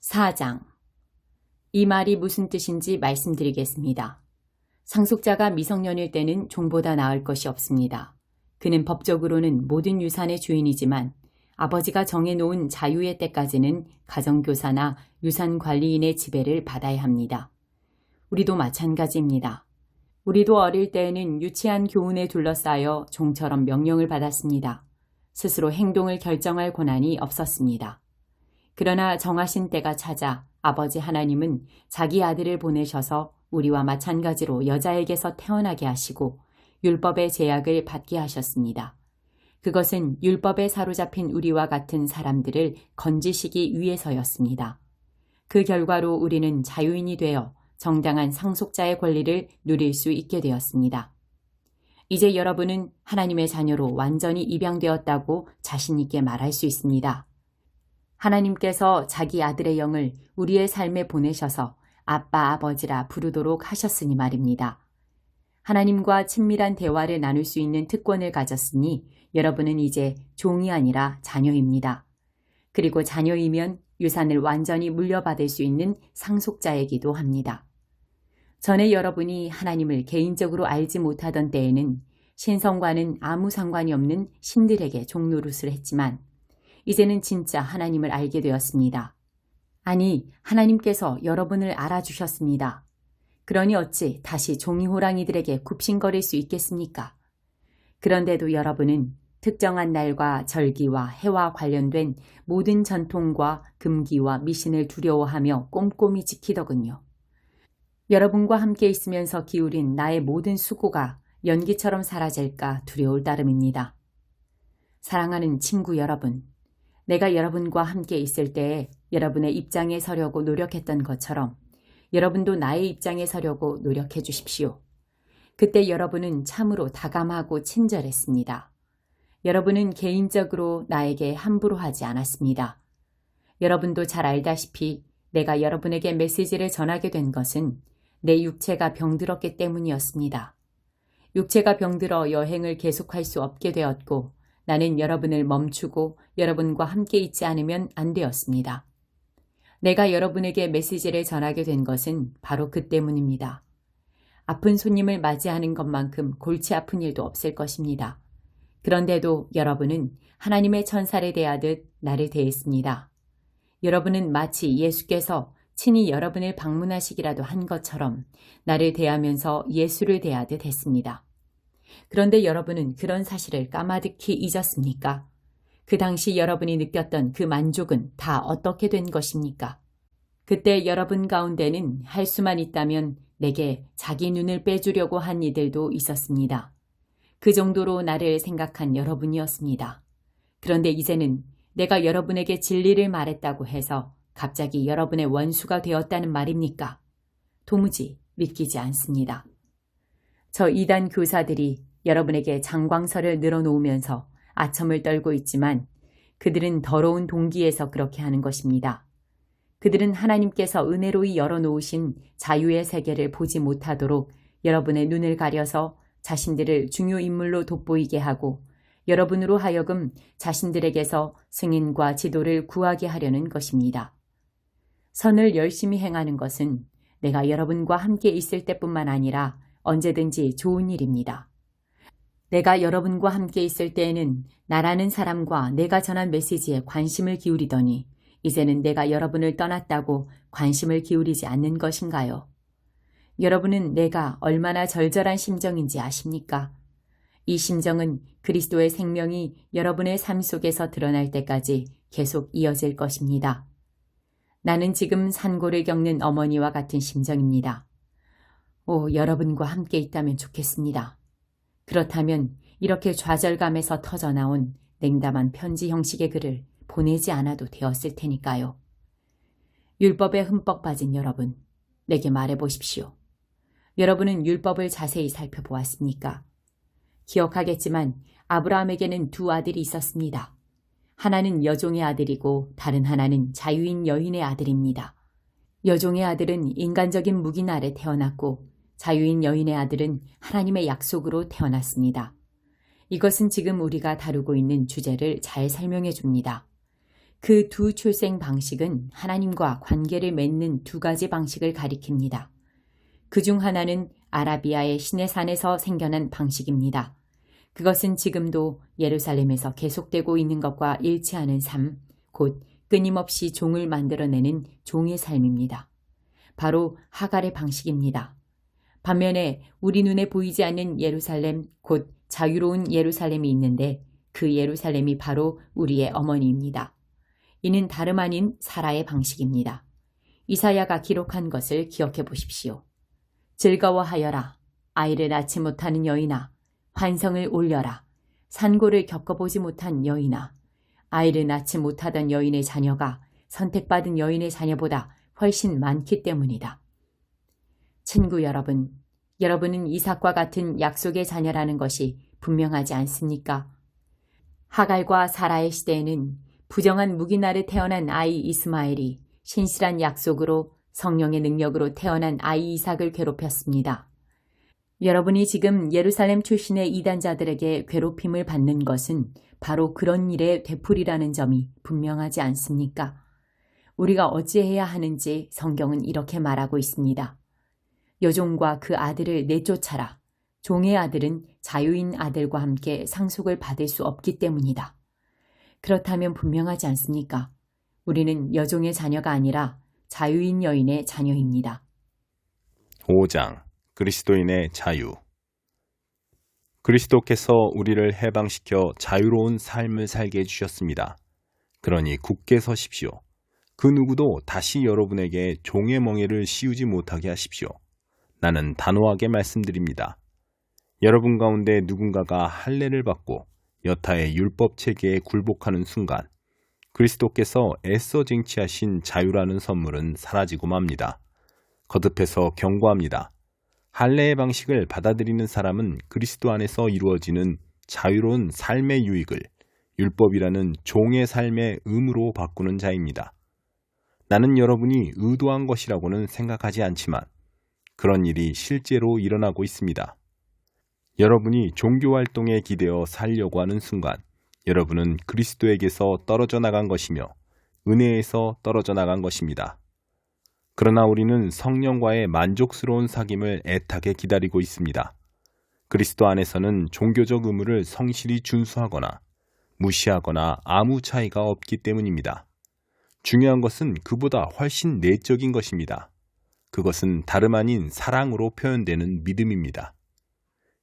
4장. 이 말이 무슨 뜻인지 말씀드리겠습니다. 상속자가 미성년일 때는 종보다 나을 것이 없습니다. 그는 법적으로는 모든 유산의 주인이지만 아버지가 정해놓은 자유의 때까지는 가정교사나 유산관리인의 지배를 받아야 합니다. 우리도 마찬가지입니다. 우리도 어릴 때에는 유치한 교훈에 둘러싸여 종처럼 명령을 받았습니다. 스스로 행동을 결정할 권한이 없었습니다. 그러나 정하신 때가 찾아 아버지 하나님은 자기 아들을 보내셔서 우리와 마찬가지로 여자에게서 태어나게 하시고 율법의 제약을 받게 하셨습니다. 그것은 율법에 사로잡힌 우리와 같은 사람들을 건지시기 위해서였습니다. 그 결과로 우리는 자유인이 되어 정당한 상속자의 권리를 누릴 수 있게 되었습니다. 이제 여러분은 하나님의 자녀로 완전히 입양되었다고 자신 있게 말할 수 있습니다. 하나님께서 자기 아들의 영을 우리의 삶에 보내셔서 아빠, 아버지라 부르도록 하셨으니 말입니다. 하나님과 친밀한 대화를 나눌 수 있는 특권을 가졌으니 여러분은 이제 종이 아니라 자녀입니다. 그리고 자녀이면 유산을 완전히 물려받을 수 있는 상속자이기도 합니다. 전에 여러분이 하나님을 개인적으로 알지 못하던 때에는 신성과는 아무 상관이 없는 신들에게 종노릇을 했지만 이제는 진짜 하나님을 알게 되었습니다. 아니, 하나님께서 여러분을 알아주셨습니다. 그러니 어찌 다시 종이 호랑이들에게 굽신거릴 수 있겠습니까? 그런데도 여러분은 특정한 날과 절기와 해와 관련된 모든 전통과 금기와 미신을 두려워하며 꼼꼼히 지키더군요. 여러분과 함께 있으면서 기울인 나의 모든 수고가 연기처럼 사라질까 두려울 따름입니다. 사랑하는 친구 여러분, 내가 여러분과 함께 있을 때에 여러분의 입장에 서려고 노력했던 것처럼 여러분도 나의 입장에 서려고 노력해 주십시오. 그때 여러분은 참으로 다감하고 친절했습니다. 여러분은 개인적으로 나에게 함부로 하지 않았습니다. 여러분도 잘 알다시피 내가 여러분에게 메시지를 전하게 된 것은 내 육체가 병들었기 때문이었습니다. 육체가 병들어 여행을 계속할 수 없게 되었고 나는 여러분을 멈추고 여러분과 함께 있지 않으면 안 되었습니다. 내가 여러분에게 메시지를 전하게 된 것은 바로 그 때문입니다. 아픈 손님을 맞이하는 것만큼 골치 아픈 일도 없을 것입니다. 그런데도 여러분은 하나님의 천사를 대하듯 나를 대했습니다. 여러분은 마치 예수께서 친히 여러분을 방문하시기라도 한 것처럼 나를 대하면서 예수를 대하듯 했습니다. 그런데 여러분은 그런 사실을 까마득히 잊었습니까? 그 당시 여러분이 느꼈던 그 만족은 다 어떻게 된 것입니까? 그때 여러분 가운데는 할 수만 있다면 내게 자기 눈을 빼주려고 한 이들도 있었습니다. 그 정도로 나를 생각한 여러분이었습니다. 그런데 이제는 내가 여러분에게 진리를 말했다고 해서 갑자기 여러분의 원수가 되었다는 말입니까? 도무지 믿기지 않습니다. 저 이단 교사들이 여러분에게 장광설을 늘어놓으면서 아첨을 떨고 있지만 그들은 더러운 동기에서 그렇게 하는 것입니다. 그들은 하나님께서 은혜로이 열어놓으신 자유의 세계를 보지 못하도록 여러분의 눈을 가려서 자신들을 중요 인물로 돋보이게 하고 여러분으로 하여금 자신들에게서 승인과 지도를 구하게 하려는 것입니다. 선을 열심히 행하는 것은 내가 여러분과 함께 있을 때뿐만 아니라 언제든지 좋은 일입니다. 내가 여러분과 함께 있을 때에는 나라는 사람과 내가 전한 메시지에 관심을 기울이더니 이제는 내가 여러분을 떠났다고 관심을 기울이지 않는 것인가요? 여러분은 내가 얼마나 절절한 심정인지 아십니까? 이 심정은 그리스도의 생명이 여러분의 삶 속에서 드러날 때까지 계속 이어질 것입니다. 나는 지금 산고를 겪는 어머니와 같은 심정입니다. 여러분과 함께 있다면 좋겠습니다. 그렇다면 이렇게 좌절감에서 터져나온 냉담한 편지 형식의 글을 보내지 않아도 되었을 테니까요. 율법에 흠뻑 빠진 여러분, 내게 말해보십시오. 여러분은 율법을 자세히 살펴보았습니까? 기억하겠지만 아브라함에게는 두 아들이 있었습니다. 하나는 여종의 아들이고 다른 하나는 자유인 여인의 아들입니다. 여종의 아들은 인간적인 묵인 아래 태어났고 자유인 여인의 아들은 하나님의 약속으로 태어났습니다. 이것은 지금 우리가 다루고 있는 주제를 잘 설명해 줍니다. 그 두 출생 방식은 하나님과 관계를 맺는 두 가지 방식을 가리킵니다. 그중 하나는 아라비아의 시내산에서 생겨난 방식입니다. 그것은 지금도 예루살렘에서 계속되고 있는 것과 일치하는 삶, 곧 끊임없이 종을 만들어내는 종의 삶입니다. 바로 하갈의 방식입니다. 반면에 우리 눈에 보이지 않는 예루살렘, 곧 자유로운 예루살렘이 있는데 그 예루살렘이 바로 우리의 어머니입니다. 이는 다름 아닌 사라의 방식입니다. 이사야가 기록한 것을 기억해 보십시오. 즐거워하여라. 아이를 낳지 못하는 여인아. 환성을 올려라. 산고를 겪어보지 못한 여인아. 아이를 낳지 못하던 여인의 자녀가 선택받은 여인의 자녀보다 훨씬 많기 때문이다. 친구 여러분, 여러분은 이삭과 같은 약속의 자녀라는 것이 분명하지 않습니까? 하갈과 사라의 시대에는 부정한 무기나르 태어난 아이 이스마엘이 신실한 약속으로 성령의 능력으로 태어난 아이 이삭을 괴롭혔습니다. 여러분이 지금 예루살렘 출신의 이단자들에게 괴롭힘을 받는 것은 바로 그런 일의 되풀이라는 점이 분명하지 않습니까? 우리가 어찌해야 하는지 성경은 이렇게 말하고 있습니다. 여종과 그 아들을 내쫓아라. 종의 아들은 자유인 아들과 함께 상속을 받을 수 없기 때문이다. 그렇다면 분명하지 않습니까? 우리는 여종의 자녀가 아니라 자유인 여인의 자녀입니다. 5장 그리스도인의 자유. 그리스도께서 우리를 해방시켜 자유로운 삶을 살게 해주셨습니다. 그러니 굳게 서십시오. 그 누구도 다시 여러분에게 종의 멍에를 씌우지 못하게 하십시오. 나는 단호하게 말씀드립니다. 여러분 가운데 누군가가 할례를 받고 여타의 율법 체계에 굴복하는 순간 그리스도께서 애써 쟁취하신 자유라는 선물은 사라지고 맙니다. 거듭해서 경고합니다. 할례의 방식을 받아들이는 사람은 그리스도 안에서 이루어지는 자유로운 삶의 유익을 율법이라는 종의 삶의 의무로 바꾸는 자입니다. 나는 여러분이 의도한 것이라고는 생각하지 않지만 그런 일이 실제로 일어나고 있습니다. 여러분이 종교활동에 기대어 살려고 하는 순간 여러분은 그리스도에게서 떨어져 나간 것이며 은혜에서 떨어져 나간 것입니다. 그러나 우리는 성령과의 만족스러운 사귐을 애타게 기다리고 있습니다. 그리스도 안에서는 종교적 의무를 성실히 준수하거나 무시하거나 아무 차이가 없기 때문입니다. 중요한 것은 그보다 훨씬 내적인 것입니다. 그것은 다름 아닌 사랑으로 표현되는 믿음입니다.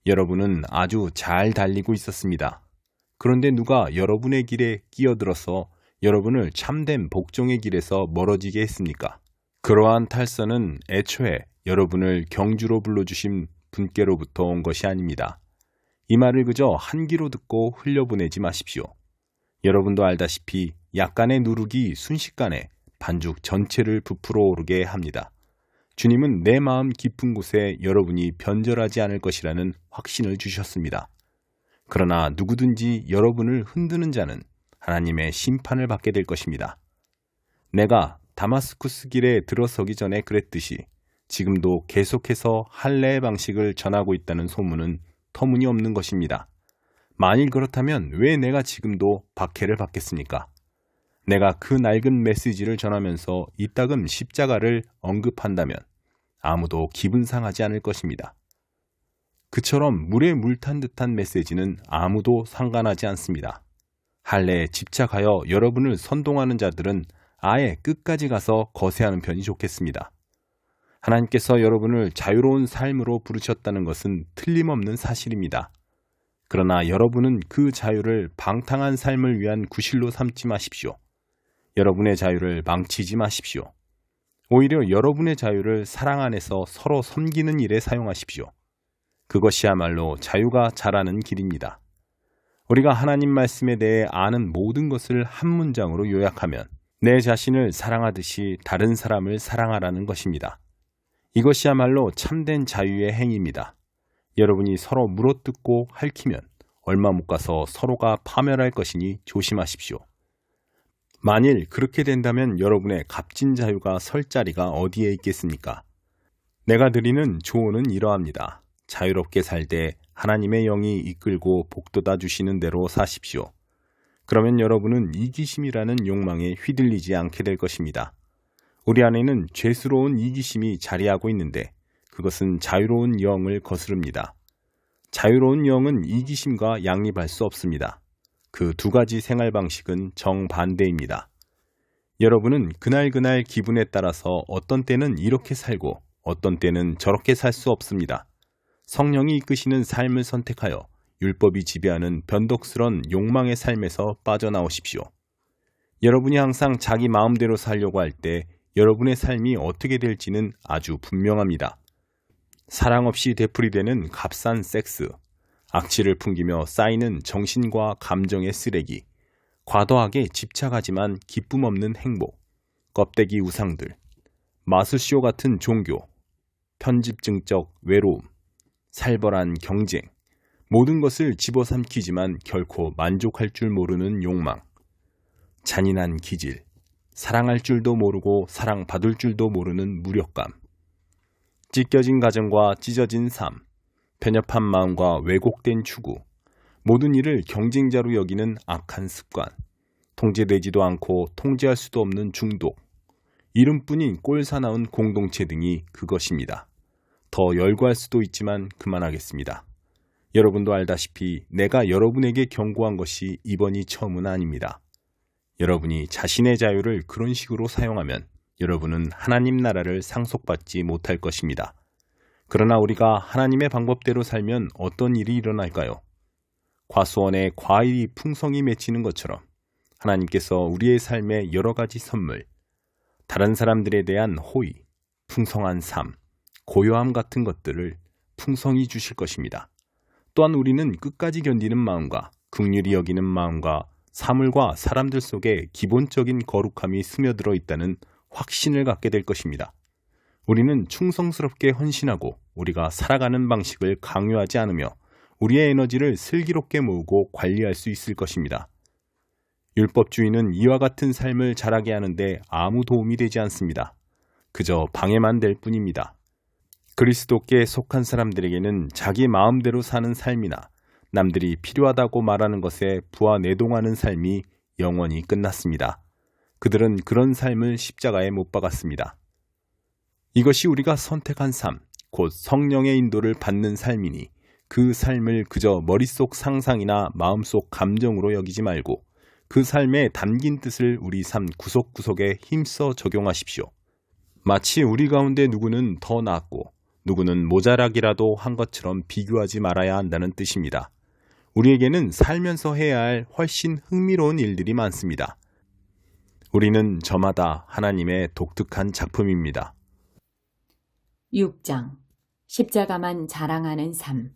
여러분은 아주 잘 달리고 있었습니다. 그런데 누가 여러분의 길에 끼어들어서 여러분을 참된 복종의 길에서 멀어지게 했습니까? 그러한 탈선은 애초에 여러분을 경주로 불러주신 분께로부터 온 것이 아닙니다. 이 말을 그저 한 귀로 듣고 흘려보내지 마십시오. 여러분도 알다시피 약간의 누룩이 순식간에 반죽 전체를 부풀어 오르게 합니다. 주님은 내 마음 깊은 곳에 여러분이 변절하지 않을 것이라는 확신을 주셨습니다. 그러나 누구든지 여러분을 흔드는 자는 하나님의 심판을 받게 될 것입니다. 내가 다마스쿠스 길에 들어서기 전에 그랬듯이 지금도 계속해서 할례의 방식을 전하고 있다는 소문은 터무니없는 것입니다. 만일 그렇다면 왜 내가 지금도 박해를 받겠습니까? 내가 그 낡은 메시지를 전하면서 이따금 십자가를 언급한다면 아무도 기분 상하지 않을 것입니다. 그처럼 물에 물 탄 듯한 메시지는 아무도 상관하지 않습니다. 할례에 집착하여 여러분을 선동하는 자들은 아예 끝까지 가서 거세하는 편이 좋겠습니다. 하나님께서 여러분을 자유로운 삶으로 부르셨다는 것은 틀림없는 사실입니다. 그러나 여러분은 그 자유를 방탕한 삶을 위한 구실로 삼지 마십시오. 여러분의 자유를 망치지 마십시오. 오히려 여러분의 자유를 사랑 안에서 서로 섬기는 일에 사용하십시오. 그것이야말로 자유가 자라는 길입니다. 우리가 하나님 말씀에 대해 아는 모든 것을 한 문장으로 요약하면 내 자신을 사랑하듯이 다른 사람을 사랑하라는 것입니다. 이것이야말로 참된 자유의 행위입니다. 여러분이 서로 물어뜯고 핥히면 얼마 못 가서 서로가 파멸할 것이니 조심하십시오. 만일 그렇게 된다면 여러분의 값진 자유가 설 자리가 어디에 있겠습니까? 내가 드리는 조언은 이러합니다. 자유롭게 살 때 하나님의 영이 이끌고 복돋아 주시는 대로 사십시오. 그러면 여러분은 이기심이라는 욕망에 휘둘리지 않게 될 것입니다. 우리 안에는 죄스러운 이기심이 자리하고 있는데 그것은 자유로운 영을 거스릅니다. 자유로운 영은 이기심과 양립할 수 없습니다. 그 두 가지 생활 방식은 정반대입니다. 여러분은 그날 기분에 따라서 어떤 때는 이렇게 살고 어떤 때는 저렇게 살 수 없습니다. 성령이 이끄시는 삶을 선택하여 율법이 지배하는 변덕스런 욕망의 삶에서 빠져나오십시오. 여러분이 항상 자기 마음대로 살려고 할 때 여러분의 삶이 어떻게 될지는 아주 분명합니다. 사랑 없이 되풀이되는 값싼 섹스, 악취를 풍기며 쌓이는 정신과 감정의 쓰레기, 과도하게 집착하지만 기쁨 없는 행복, 껍데기 우상들, 마술쇼 같은 종교, 편집증적 외로움, 살벌한 경쟁, 모든 것을 집어삼키지만 결코 만족할 줄 모르는 욕망, 잔인한 기질, 사랑할 줄도 모르고 사랑받을 줄도 모르는 무력감, 찢겨진 가정과 찢어진 삶, 편협한 마음과 왜곡된 추구, 모든 일을 경쟁자로 여기는 악한 습관, 통제되지도 않고 통제할 수도 없는 중독, 이름뿐인 꼴사나운 공동체 등이 그것입니다. 더 열거할 수도 있지만 그만하겠습니다. 여러분도 알다시피 내가 여러분에게 경고한 것이 이번이 처음은 아닙니다. 여러분이 자신의 자유를 그런 식으로 사용하면 여러분은 하나님 나라를 상속받지 못할 것입니다. 그러나 우리가 하나님의 방법대로 살면 어떤 일이 일어날까요? 과수원에 과일이 풍성히 맺히는 것처럼 하나님께서 우리의 삶에 여러 가지 선물, 다른 사람들에 대한 호의, 풍성한 삶, 고요함 같은 것들을 풍성히 주실 것입니다. 또한 우리는 끝까지 견디는 마음과 긍휼히 여기는 마음과 사물과 사람들 속에 기본적인 거룩함이 스며들어 있다는 확신을 갖게 될 것입니다. 우리는 충성스럽게 헌신하고 우리가 살아가는 방식을 강요하지 않으며 우리의 에너지를 슬기롭게 모으고 관리할 수 있을 것입니다. 율법주의는 이와 같은 삶을 자라게 하는데 아무 도움이 되지 않습니다. 그저 방해만 될 뿐입니다. 그리스도께 속한 사람들에게는 자기 마음대로 사는 삶이나 남들이 필요하다고 말하는 것에 부하내동하는 삶이 영원히 끝났습니다. 그들은 그런 삶을 십자가에 못 박았습니다. 이것이 우리가 선택한 삶, 곧 성령의 인도를 받는 삶이니 그 삶을 그저 머릿속 상상이나 마음속 감정으로 여기지 말고 그 삶에 담긴 뜻을 우리 삶 구석구석에 힘써 적용하십시오. 마치 우리 가운데 누구는 더 낫고 누구는 모자라기라도 한 것처럼 비교하지 말아야 한다는 뜻입니다. 우리에게는 살면서 해야 할 훨씬 흥미로운 일들이 많습니다. 우리는 저마다 하나님의 독특한 작품입니다. 6장 십자가만 자랑하는 삶.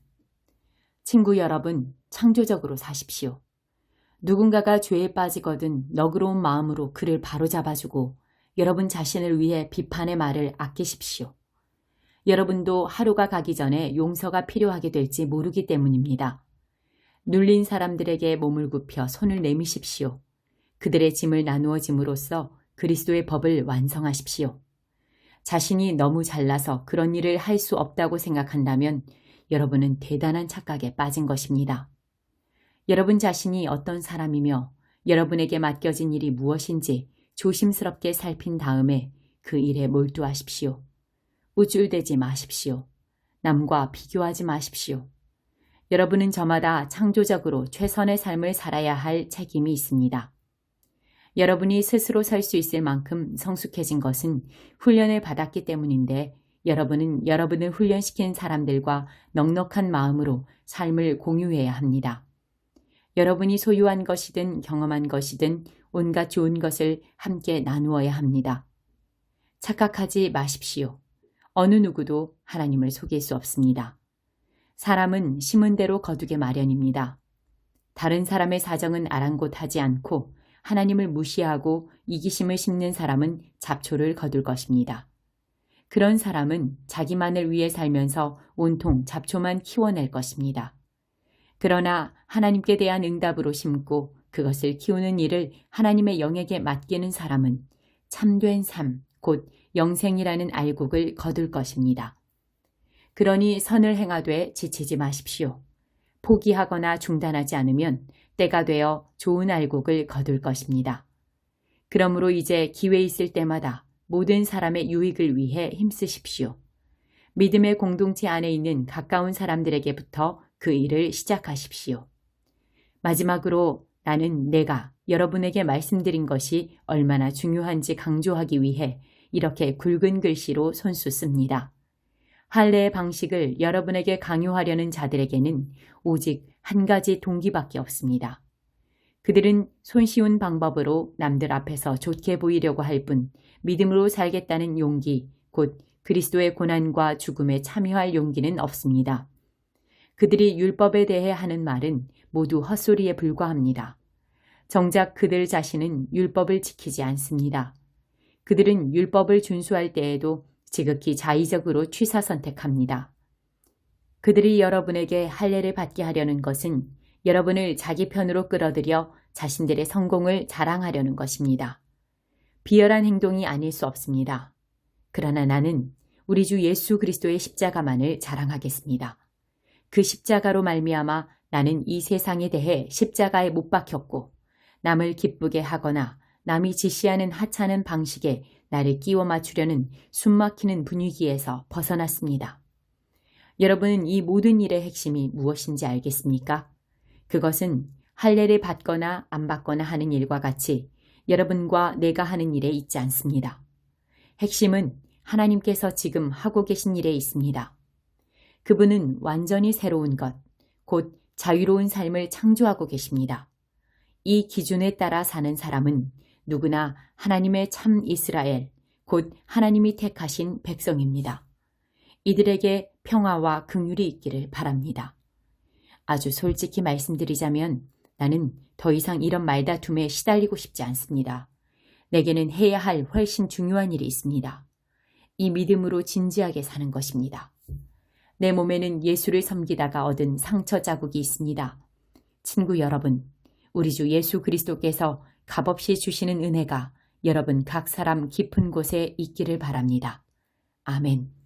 친구 여러분, 창조적으로 사십시오. 누군가가 죄에 빠지거든 너그러운 마음으로 그를 바로잡아주고 여러분 자신을 위해 비판의 말을 아끼십시오. 여러분도 하루가 가기 전에 용서가 필요하게 될지 모르기 때문입니다. 눌린 사람들에게 몸을 굽혀 손을 내미십시오. 그들의 짐을 나누어 짐으로써 그리스도의 법을 완성하십시오. 자신이 너무 잘나서 그런 일을 할 수 없다고 생각한다면 여러분은 대단한 착각에 빠진 것입니다. 여러분 자신이 어떤 사람이며 여러분에게 맡겨진 일이 무엇인지 조심스럽게 살핀 다음에 그 일에 몰두하십시오. 우쭐대지 마십시오. 남과 비교하지 마십시오. 여러분은 저마다 창조적으로 최선의 삶을 살아야 할 책임이 있습니다. 여러분이 스스로 설 수 있을 만큼 성숙해진 것은 훈련을 받았기 때문인데 여러분은 여러분을 훈련시킨 사람들과 넉넉한 마음으로 삶을 공유해야 합니다. 여러분이 소유한 것이든 경험한 것이든 온갖 좋은 것을 함께 나누어야 합니다. 착각하지 마십시오. 어느 누구도 하나님을 속일 수 없습니다. 사람은 심은 대로 거두게 마련입니다. 다른 사람의 사정은 아랑곳하지 않고 하나님을 무시하고 이기심을 심는 사람은 잡초를 거둘 것입니다. 그런 사람은 자기만을 위해 살면서 온통 잡초만 키워낼 것입니다. 그러나 하나님께 대한 응답으로 심고 그것을 키우는 일을 하나님의 영에게 맡기는 사람은 참된 삶, 곧 영생이라는 알곡을 거둘 것입니다. 그러니 선을 행하되 지치지 마십시오. 포기하거나 중단하지 않으면 때가 되어 좋은 알곡을 거둘 것입니다. 그러므로 이제 기회 있을 때마다 모든 사람의 유익을 위해 힘쓰십시오. 믿음의 공동체 안에 있는 가까운 사람들에게부터 그 일을 시작하십시오. 마지막으로 나는 내가 여러분에게 말씀드린 것이 얼마나 중요한지 강조하기 위해 이렇게 굵은 글씨로 손수 씁니다. 할례의 방식을 여러분에게 강요하려는 자들에게는 오직 한 가지 동기밖에 없습니다. 그들은 손쉬운 방법으로 남들 앞에서 좋게 보이려고 할 뿐 믿음으로 살겠다는 용기, 곧 그리스도의 고난과 죽음에 참여할 용기는 없습니다. 그들이 율법에 대해 하는 말은 모두 헛소리에 불과합니다. 정작 그들 자신은 율법을 지키지 않습니다. 그들은 율법을 준수할 때에도 지극히 자의적으로 취사 선택합니다. 그들이 여러분에게 할례를 받게 하려는 것은 여러분을 자기 편으로 끌어들여 자신들의 성공을 자랑하려는 것입니다. 비열한 행동이 아닐 수 없습니다. 그러나 나는 우리 주 예수 그리스도의 십자가만을 자랑하겠습니다. 그 십자가로 말미암아 나는 이 세상에 대해 십자가에 못 박혔고 남을 기쁘게 하거나 남이 지시하는 하찮은 방식에 나를 끼워 맞추려는 숨막히는 분위기에서 벗어났습니다. 여러분은 이 모든 일의 핵심이 무엇인지 알겠습니까? 그것은 할례를 받거나 안 받거나 하는 일과 같이 여러분과 내가 하는 일에 있지 않습니다. 핵심은 하나님께서 지금 하고 계신 일에 있습니다. 그분은 완전히 새로운 것, 곧 자유로운 삶을 창조하고 계십니다. 이 기준에 따라 사는 사람은 누구나 하나님의 참 이스라엘, 곧 하나님이 택하신 백성입니다. 이들에게 평화와 긍휼이 있기를 바랍니다. 아주 솔직히 말씀드리자면 나는 더 이상 이런 말다툼에 시달리고 싶지 않습니다. 내게는 해야 할 훨씬 중요한 일이 있습니다. 이 믿음으로 진지하게 사는 것입니다. 내 몸에는 예수를 섬기다가 얻은 상처 자국이 있습니다. 친구 여러분, 우리 주 예수 그리스도께서 값없이 주시는 은혜가 여러분 각 사람 깊은 곳에 있기를 바랍니다. 아멘.